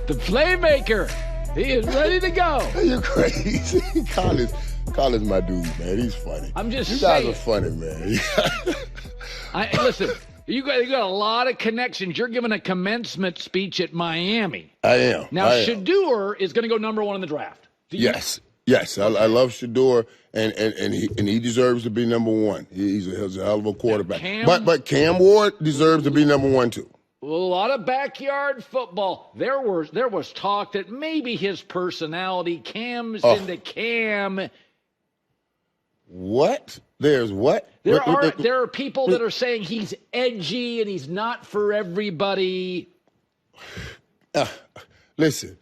The playmaker. He is ready to go. You're crazy. Colin's my dude, man. He's funny. I'm just saying. You guys are funny, man. Listen, you got a lot of connections. You're giving a commencement speech at Miami. I am. Now, Shedeur is going to go number 1 in the draft. Yes. I love Shedeur, and he deserves to be number 1. He's a hell of a quarterback. But Cam Ward deserves to be number 1 too. A lot of backyard football. There was talk that maybe his personality, Cam's into Cam. What? There's what? There are people that are saying he's edgy and he's not for everybody. Listen,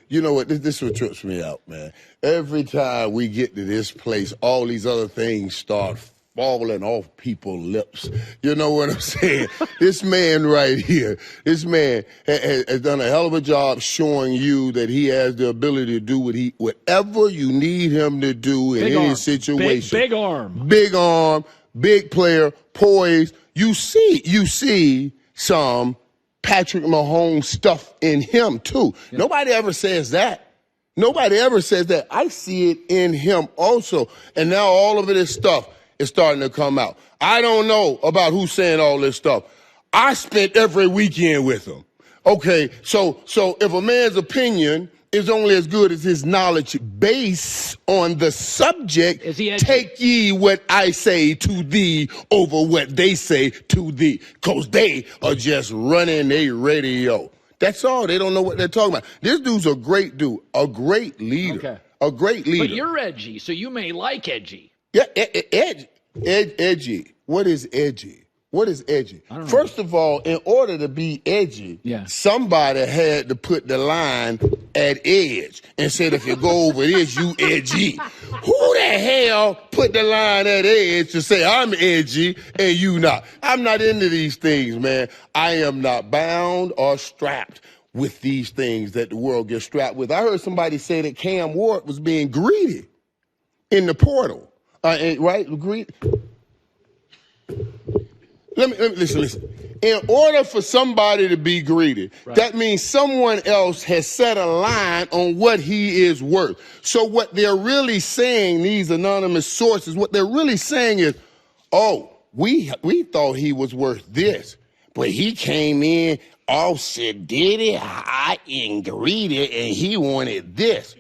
you know what? This is what trips me out, man. Every time we get to this place, all these other things start falling off people's lips. You know what I'm saying? This man right here, this man has done a hell of a job showing you that he has the ability to do whatever you need him to do in any situation. Big arm. Big arm, big player, poised. You see some Patrick Mahomes stuff in him too. Yeah. Nobody ever says that. I see it in him also. And now all of it is stuff. It's starting to come out. I don't know about who's saying all this stuff. I spent every weekend with him. Okay, so if a man's opinion is only as good as his knowledge base on the subject, take ye what I say to thee over what they say to thee, because they are just running a radio. That's all. They don't know what they're talking about. This dude's a great dude, a great leader, a great leader. But you're edgy, so you may like edgy. Yeah, edgy. What is edgy? First of all, in order to be edgy, somebody had to put the line at edge and said, if you go over this, you edgy. Who the hell put the line at edge to say I'm edgy and you not? I'm not into these things, man. I am not bound or strapped with these things that the world gets strapped with. I heard somebody say that Cam Ward was being greedy in the portal. Right? Agreed? Let me listen. In order for somebody to be greedy, that means someone else has set a line on what he is worth. So what they're really saying, these anonymous sources, what they're really saying is, we thought he was worth this, but he came in all sedity, hot and greedy, and he wanted this.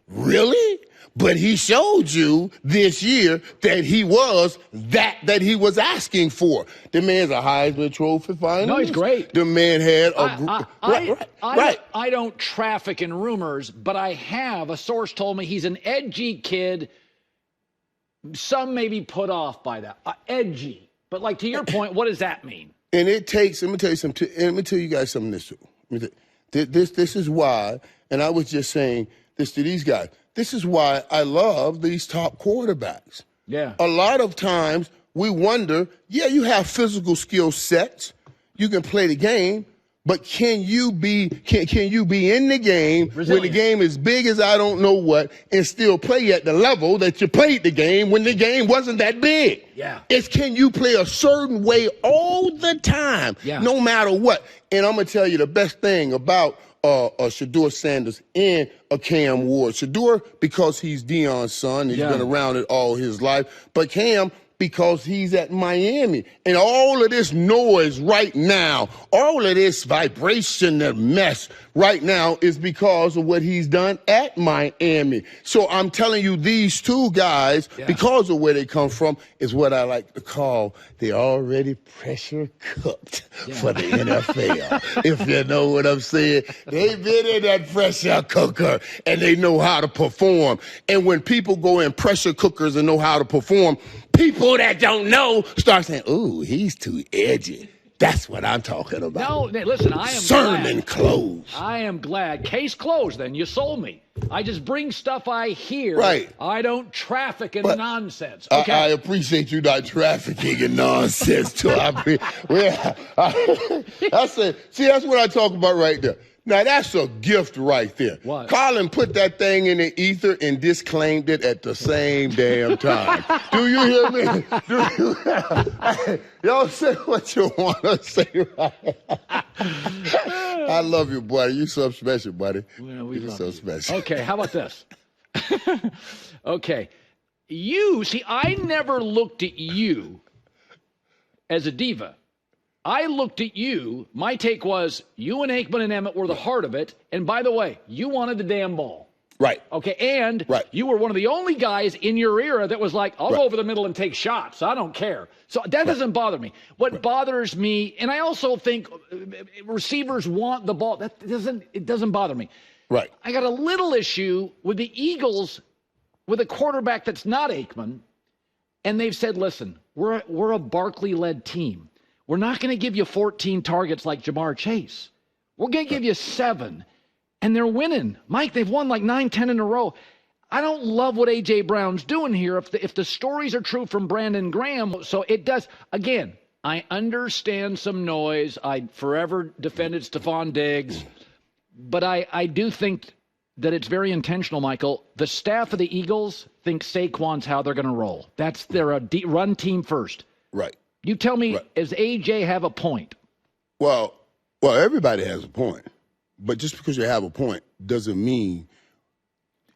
Really? But he showed you this year that he was that he was asking for. The man's a Heisman Trophy finalist. No, he's great. The man had I don't traffic in rumors, but a source told me he's an edgy kid. Some may be put off by that. Edgy. But like to your point, what does that mean? And it takes, let me tell you something, and let me tell you guys something this too. This is why, and I was just saying this to these guys. This is why I love these top quarterbacks. Yeah. A lot of times we wonder, you have physical skill sets. You can play the game, but can you be in the game when the game is big as I don't know what and still play at the level that you played the game when the game wasn't that big? Yeah. It's can you play a certain way all the time, no matter what. And I'm going to tell you the best thing about Shedeur Sanders and a Cam Ward. Shedeur, because he's Deion's son. He's been around it all his life. But Cam, because he's at Miami. And all of this noise right now, all of this vibration and mess right now is because of what he's done at Miami. So I'm telling you, these two guys, because of where they come from, is what I like to call they already pressure cooked for the NFL. If you know what I'm saying. They've been in that pressure cooker and they know how to perform. And when people go in pressure cookers and know how to perform, people that don't know start saying, ooh, he's too edgy. That's what I'm talking about. No, listen, I am Sermon closed. I am glad. Case closed, then. You sold me. I just bring stuff I hear. Right. I don't traffic in nonsense. Okay. I appreciate you not trafficking in nonsense, too. I said, see, that's what I talk about right there. Now, that's a gift right there. What? Colin put that thing in the ether and disclaimed it at the same damn time. Do you hear me? Y'all say what you want to say, right? I love you, buddy. You so special, buddy. Well, You're so special. Okay, how about this? Okay. See, I never looked at you as a diva. I looked at you. My take was you and Aikman and Emmett were the heart of it. And by the way, you wanted the damn ball. Right. Okay. And you were one of the only guys in your era that was like, I'll go over the middle and take shots. I don't care. So that doesn't bother me. What bothers me, and I also think receivers want the ball. It doesn't bother me. Right. I got a little issue with the Eagles with a quarterback that's not Aikman. And they've said, listen, we're a Barkley-led team. We're not going to give you 14 targets like Jamar Chase. We're going to give you 7. And they're winning. Mike, they've won like 9, 10 in a row. I don't love what A.J. Brown's doing here. If the stories are true from Brandon Graham, so it does. Again, I understand some noise. I forever defended Stephon Diggs. But I do think that it's very intentional, Michael. The staff of the Eagles think Saquon's how they're going to roll. They're a run team first. Right. You tell me, does AJ have a point? Well, everybody has a point. But just because you have a point doesn't mean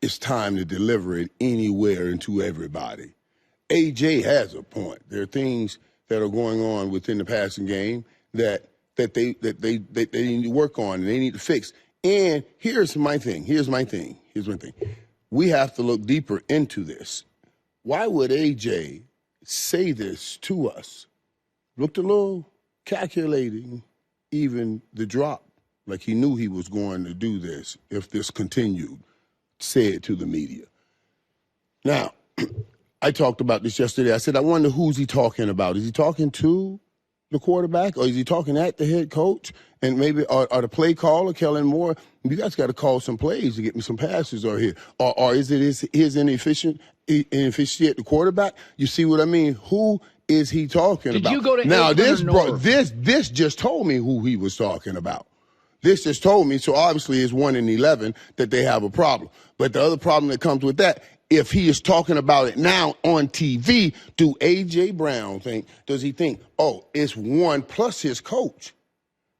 it's time to deliver it anywhere and to everybody. AJ has a point. There are things that are going on within the passing game that they need to work on and they need to fix. And here's my thing. We have to look deeper into this. Why would AJ say this to us? Looked a little calculating, even the drop, like he knew he was going to do this if this continued, said to the media. Now, I talked about this yesterday. I said, I wonder who's he talking about. Is he talking to the quarterback or is he talking at the head coach? And maybe or the play caller, Kellen Moore, you guys got to call some plays to get me some passes or here. Or is it his inefficient at the quarterback? You see what I mean? Who is he talking about? Did you go to now this this just told me who he was talking about. This just told me, so obviously it's 1 in 11 that they have a problem. But the other problem that comes with that, if he is talking about it now on TV, do A.J. Brown does he think, oh, it's 1 plus his coach?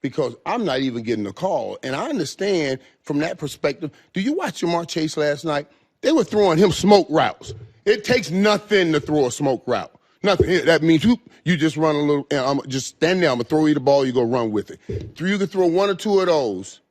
Because I'm not even getting a call. And I understand from that perspective. Do you watch Jamar Chase last night? They were throwing him smoke routes. It takes nothing to throw a smoke route. Nothing. That means you just run a little, and I'm just stand there. I'm going to throw you the ball. You go run with it. You can throw 1 or 2 of those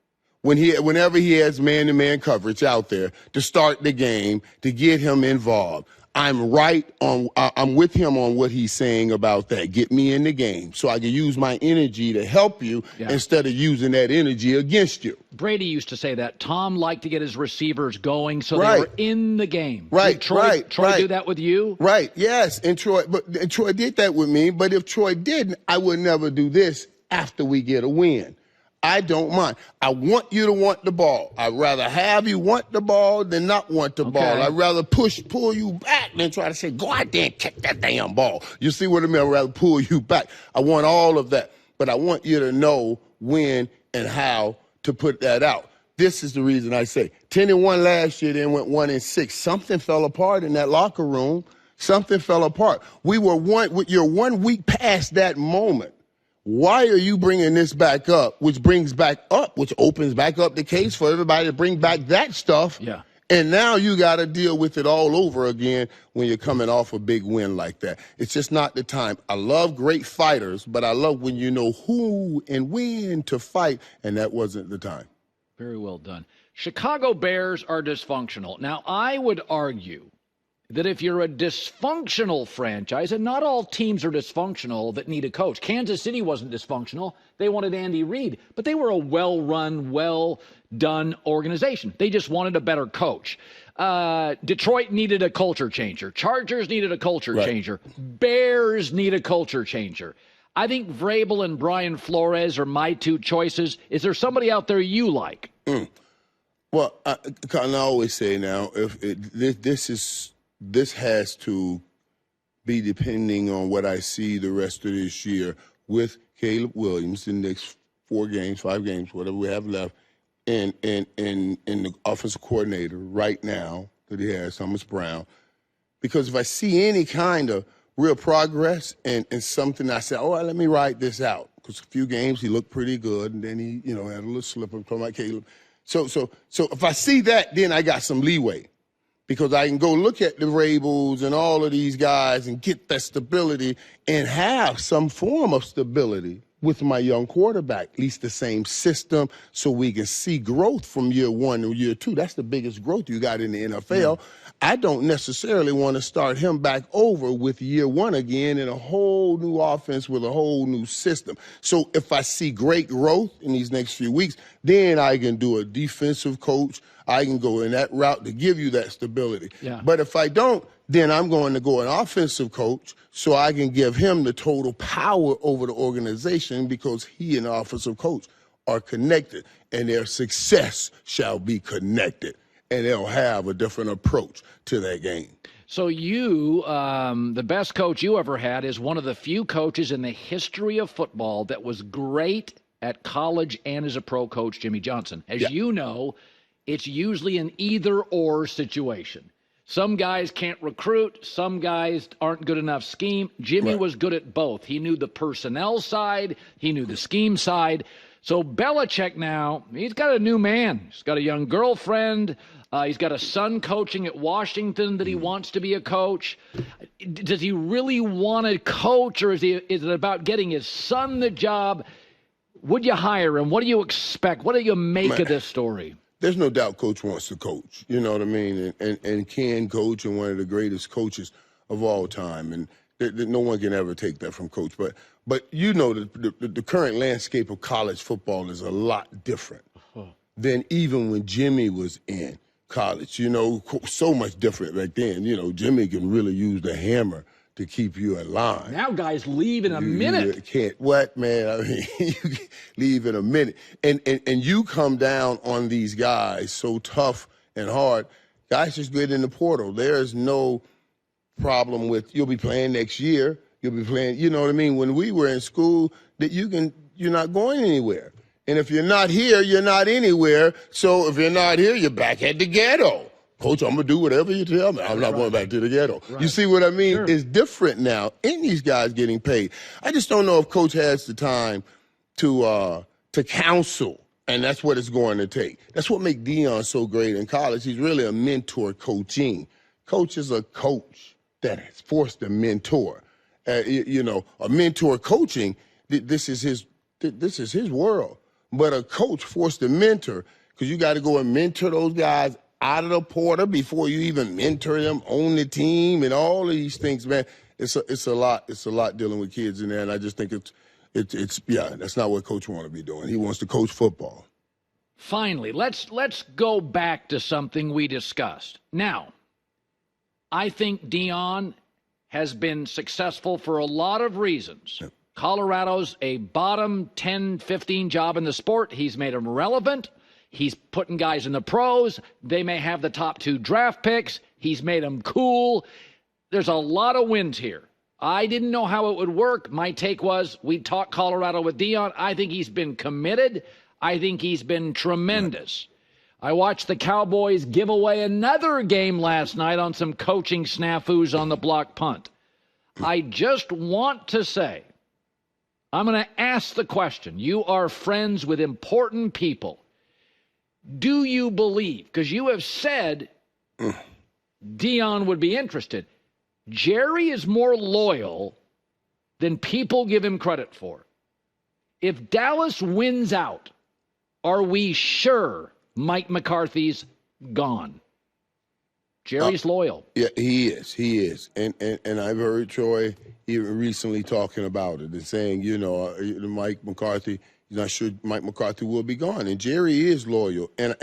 whenever he has man-to-man coverage out there to start the game, to get him involved. I'm with him on what he's saying about that. Get me in the game so I can use my energy to help you instead of using that energy against you. Brady used to say that. Tom liked to get his receivers going so they were in the game. Right, Did Troy do that with you? Right, yes. And Troy did that with me. But if Troy didn't, I would never do this after we get a win. I don't mind. I want you to want the ball. I'd rather have you want the ball than not want the ball. I'd rather pull you back than try to say, go out there and kick that damn ball. You see what I mean? I'd rather pull you back. I want all of that. But I want you to know when and how to put that out. This is the reason I say 10-1 last year, then went 1-6. Something fell apart in that locker room. Something fell apart. You're 1 week past that moment. Why are you bringing this back up, which opens back up the case for everybody to bring back that stuff? Yeah. And now you got to deal with it all over again when you're coming off a big win like that. It's just not the time. I love great fighters, but I love when you know who and when to fight, and that wasn't the time. Very well done. Chicago Bears are dysfunctional. Now, I would argue that if you're a dysfunctional franchise, and not all teams are dysfunctional that need a coach. Kansas City wasn't dysfunctional. They wanted Andy Reid, but they were a well-run, well-done organization. They just wanted a better coach. Detroit needed a culture changer. Chargers needed a culture changer. Bears need a culture changer. I think Vrabel and Brian Flores are my 2 choices. Is there somebody out there you like? Well, I always say now, this has to be depending on what I see the rest of this year with Caleb Williams, the next 4 games, 5 games, whatever we have left, in the offensive coordinator right now that he has, Thomas Brown, because if I see any kind of real progress and something, I say, oh, let me write this out. Because a few games he looked pretty good, and then he, had a little slip up from like Caleb. So if I see that, then I got some leeway. Because I can go look at the Vrabels and all of these guys and get that stability and have some form of stability with my young quarterback, at least the same system, so we can see growth from year one to year two. That's the biggest growth you got in the NFL. I don't necessarily want to start him back over with year one again in a whole new offense with a whole new system. So if I see great growth in these next few weeks, then I can do a defensive coach. I can go in that route to give you that stability. Yeah. But if I don't, then I'm going to go an offensive coach so I can give him the total power over the organization because he and the offensive coach are connected, and their success shall be connected, and they'll have a different approach to that game. So you, the best coach you ever had is one of the few coaches in the history of football that was great at college and as a pro coach, Jimmy Johnson. As you know, it's usually an either-or situation. Some guys can't recruit. Some guys aren't good enough scheme. Jimmy was good at both. He knew the personnel side. He knew the scheme side. So Belichick now, he's got a new man. He's got a young girlfriend. He's got a son coaching at Washington that he wants to be a coach. Does he really want to coach, or is it about getting his son the job? Would you hire him? What do you expect? What do you make of this story? There's no doubt Coach wants to coach, you know what I mean, and can coach, and one of the greatest coaches of all time. And no one can ever take that from Coach. But you know, the current landscape of college football is a lot different than even when Jimmy was in college. You know, so much different back then. You know, Jimmy can really use the hammer to keep you in line. Now guys leave in a minute. You can't, what, man? I mean, you can leave in a minute. And you come down on these guys so tough and hard. Guys just get in the portal. There's no problem with you'll be playing next year. You'll be playing, you know what I mean? When we were in school, that you're not going anywhere. And if you're not here, you're not anywhere. So if you're not here, you're back at the ghetto. Coach, I'm going to do whatever you tell me. I'm not going back to the ghetto. Right. You see what I mean? Sure. It's different now. And these guys getting paid. I just don't know if Coach has the time to counsel, and that's what it's going to take. That's what makes Deion so great in college. He's really a mentor coaching. Coach is a coach that is forced to mentor. You know, a mentor coaching, this is his world. But a coach forced to mentor, because you got to go and mentor those guys out of the portal before you even mentor them on the team and all of these things, man. It's a lot dealing with kids in there, and I just think it's that's not what Coach wants to be doing. He wants to coach football. Finally, let's go back to something we discussed. Now, I think Deion has been successful for a lot of reasons. Yep. Colorado's a bottom 10, 15 job in the sport. He's made them relevant. He's putting guys in the pros. They may have the top 2 draft picks. He's made them cool. There's a lot of wins here. I didn't know how it would work. My take was we'd talk Colorado with Deion. I think he's been committed. I think he's been tremendous. I watched the Cowboys give away another game last night on some coaching snafus on the block punt. I just want to say, I'm going to ask the question. You are friends with important people. Do you believe, because you have said Deion would be interested, Jerry is more loyal than people give him credit for. If Dallas wins out, are we sure Mike McCarthy's gone? Jerry's loyal. Yeah, he is. And I've heard Troy even recently talking about it and saying, you know, Mike McCarthy, he's not sure Mike McCarthy will be gone. And Jerry is loyal. And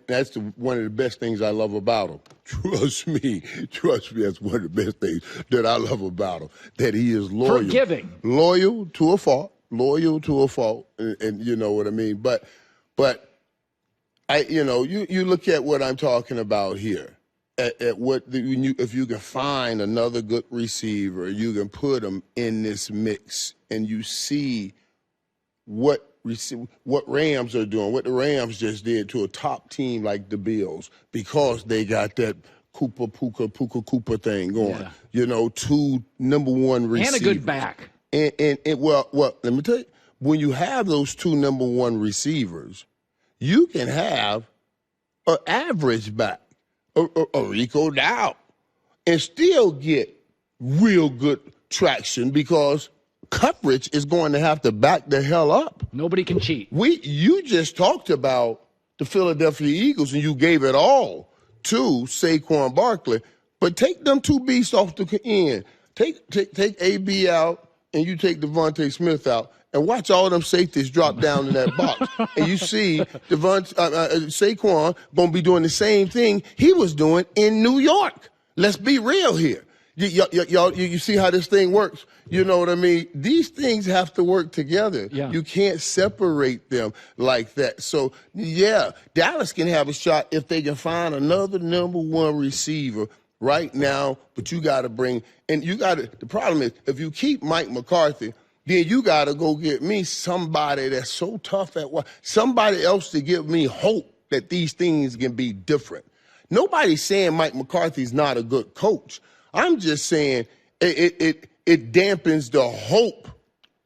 that's one of the best things I love about him. Trust me, that's one of the best things that I love about him, that he is loyal. Forgiving. Loyal to a fault. And you know what I mean? But you look at what I'm talking about here. If you can find another good receiver, you can put them in this mix, and you see what what Rams are doing, what the Rams just did to a top team like the Bills, because they got that Puka Cooper thing going. Yeah. You know, 2 number 1 receivers. And a good back. And well, let me tell you, when you have those 2 number 1 receivers, you can have an average back, a Rico Dow, and still get real good traction, because coverage is going to have to back the hell up. Nobody can cheat. You just talked about the Philadelphia Eagles, and you gave it all to Saquon Barkley, but take them 2 beasts off the end. Take AB out, and you take Devontae Smith out, and watch all them safeties drop down in that box. And you see Saquon going to be doing the same thing he was doing in New York. Let's be real here. You see how this thing works? You know what I mean? These things have to work together. Yeah. You can't separate them like that. So, yeah, Dallas can have a shot if they can find another number 1 receiver right now, but you got to the problem is, if you keep Mike McCarthy, then you got to go get me somebody that's so tough at somebody else to give me hope that these things can be different. Nobody's saying Mike McCarthy's not a good coach. I'm just saying it dampens the hope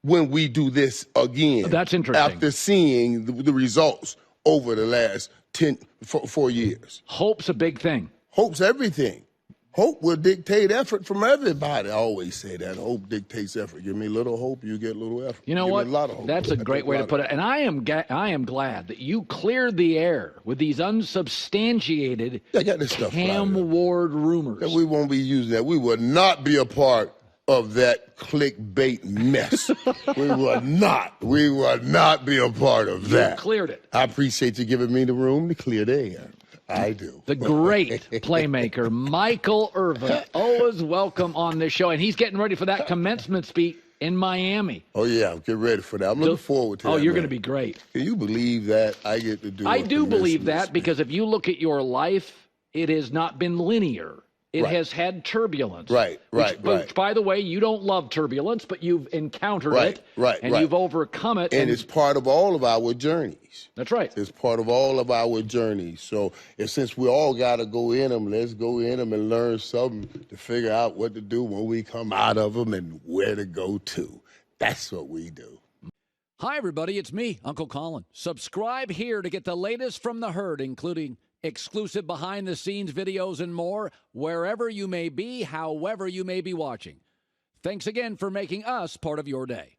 when we do this again. That's interesting. After seeing the results over the last 4 years. Hope's a big thing. Hope's everything. Hope will dictate effort from everybody. I always say that. Hope dictates effort. Give me a little hope, you get a little effort. You know what? A lot of hope. That's a great way to put it. And I am glad that you cleared the air with these unsubstantiated Cam Ward rumors. That we won't be using that. We will not be a part of that clickbait mess. We will not. We will not be a part of that. You cleared it. I appreciate you giving me the room to clear the air. I do. The great playmaker, Michael Irvin, always welcome on this show. And he's getting ready for that commencement speech in Miami. Oh, yeah, get ready for that. I'm looking forward to that. Oh, you're going to be great. Can you believe that I get to do I do believe that, because if you look at your life, it has not been linear. It has had turbulence. Right. Which, by the way, you don't love turbulence, but you've encountered it. And you've overcome it. And it's part of all of our journeys. That's right. It's part of all of our journeys. So since we all got to go in them, let's go in them and learn something to figure out what to do when we come out of them and where to go to. That's what we do. Hi, everybody. It's me, Uncle Colin. Subscribe here to get the latest from the herd, including exclusive behind-the-scenes videos and more, wherever you may be, however you may be watching. Thanks again for making us part of your day.